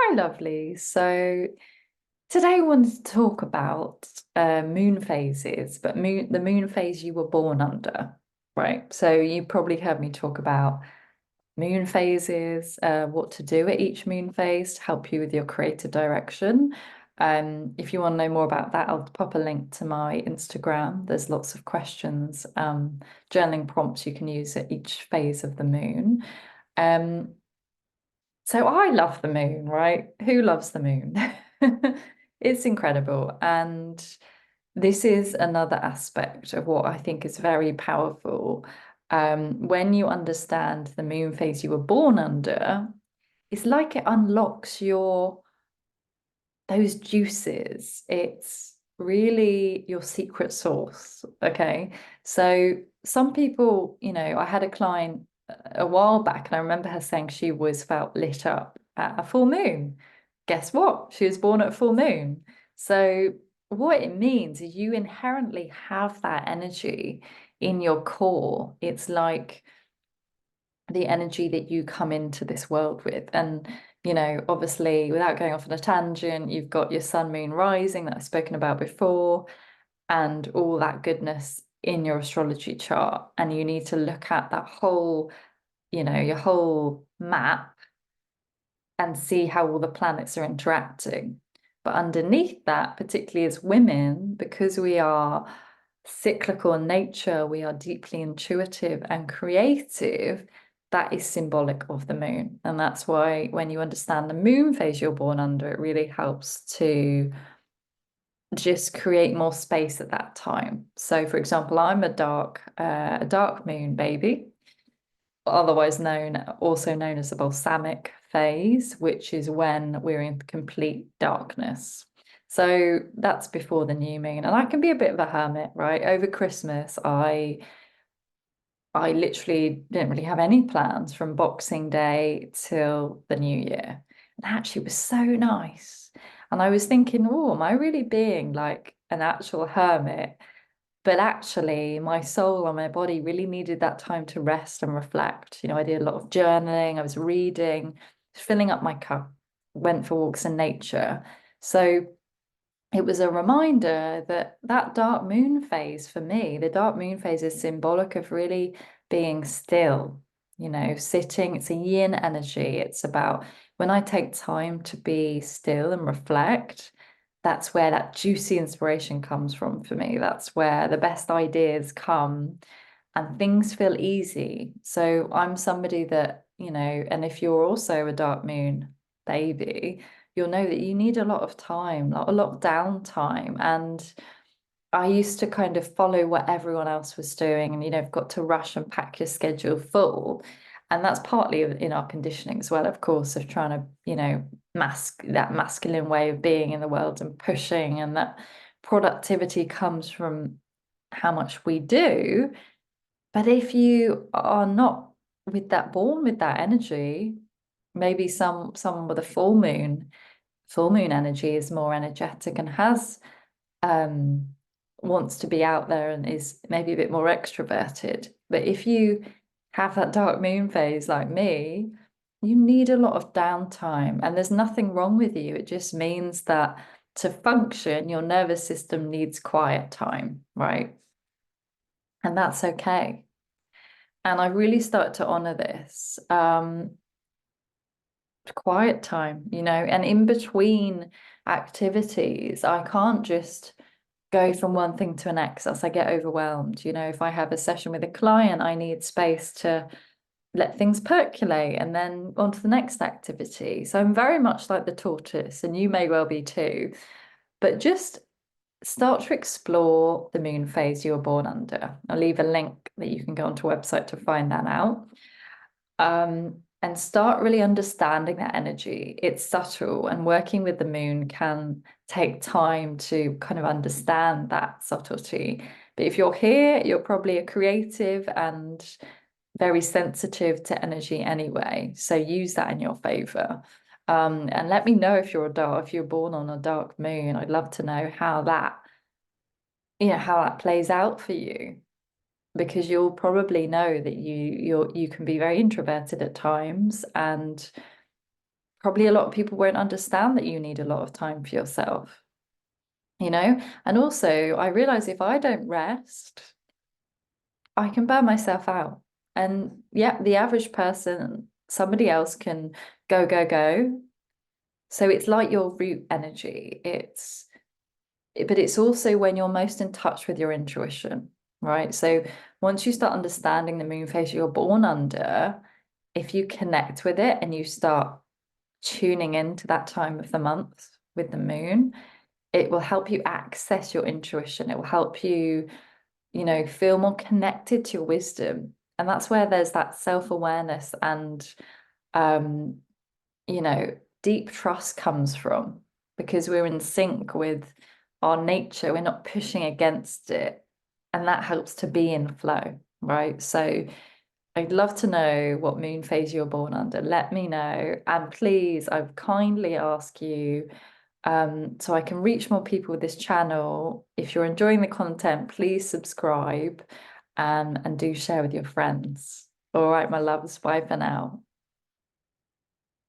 Hi, lovely. So today I wanted to talk about moon phases, but the moon phase you were born under, right? So you probably heard me talk about moon phases, what to do at each moon phase to help you with your creative direction. If you want to know more about that, I'll pop a link to my Instagram. There's lots of questions, journaling prompts you can use at each phase of the moon. Um, so I love the moon, right? Who loves the moon? It's incredible. And this is another aspect of what I think is very powerful. When you understand the moon phase you were born under, it's like it unlocks those juices. It's really your secret sauce. Okay. So some people, I had a client a while back, and I remember her saying she always felt lit up at a full moon. Guess what? She was born at a full moon. So what it means is you inherently have that energy in your core. It's like the energy that you come into this world with. And, obviously, without going off on a tangent, you've got your sun, moon, rising that I've spoken about before, and all that goodness in your astrology chart. And you need to look at that whole, your whole map and see how all the planets are interacting. But underneath that, particularly as women, because we are cyclical in nature, we are deeply intuitive and creative. That is symbolic of the moon. And that's why when you understand the moon phase you're born under, it really helps to just create more space at that time. So for example, I'm a dark moon baby, otherwise also known as the balsamic phase, which is when we're in complete darkness. So that's before the new moon. And I can be a bit of a hermit, right? Over Christmas, I literally didn't really have any plans from Boxing Day till the new year. And actually it was so nice. And I was thinking, oh, am I really being like an actual hermit? But actually, my soul and my body really needed that time to rest and reflect. I did a lot of journaling, I was reading, filling up my cup, went for walks in nature. So it was a reminder that that dark moon phase for me, the dark moon phase is symbolic of really being still, sitting. It's a yin energy. It's about when I take time to be still and reflect, that's where that juicy inspiration comes from for me. That's where the best ideas come and things feel easy. So I'm somebody that, and if you're also a dark moon baby, you'll know that you need a lot of time, a lot of downtime. And I used to kind of follow what everyone else was doing, and you've got to rush and pack your schedule full. And that's partly in our conditioning as well, of course, of trying to, mask that masculine way of being in the world and pushing, and that productivity comes from how much we do. But if you are not born with that energy, maybe someone with a full moon energy is more energetic and has um wants to be out there and is maybe a bit more extroverted. But if you have that dark moon phase like me, you need a lot of downtime, and there's nothing wrong with you. It just means that to function, your nervous system needs quiet time, right? And that's okay. And I really start to honor this. Quiet time, and in between activities, I can't just go from one thing to the next as I get overwhelmed. If I have a session with a client, I need space to let things percolate and then on to the next activity. So I'm very much like the tortoise, and you may well be too. But just start to explore the moon phase you were born under. I'll leave a link that you can go onto a website to find that out. And start really understanding that energy. It's subtle, and working with the moon can take time to kind of understand that subtlety. But if you're here, you're probably a creative and very sensitive to energy anyway. So use that in your favor. And let me know if you're born on a dark moon. I'd love to know how that plays out for you, because you'll probably know that you can be very introverted at times, and probably a lot of people won't understand that you need a lot of time for yourself, you know? And also, I realize if I don't rest, I can burn myself out. And yeah, the average person, somebody else can go, go, go. So it's like your root energy. But it's also when you're most in touch with your intuition, right? So once you start understanding the moon phase you're born under, if you connect with it and you start tuning into that time of the month with the moon, it will help you access your intuition. It will help you, feel more connected to your wisdom. And that's where there's that self-awareness and um, you know, deep trust comes from, because we're in sync with our nature. We're not pushing against it. And that helps to be in flow, right? So I'd love to know what moon phase you're born under. Let me know. And please, I kindly ask you, so I can reach more people with this channel. If you're enjoying the content, please subscribe and do share with your friends. All right, my loves, bye for now.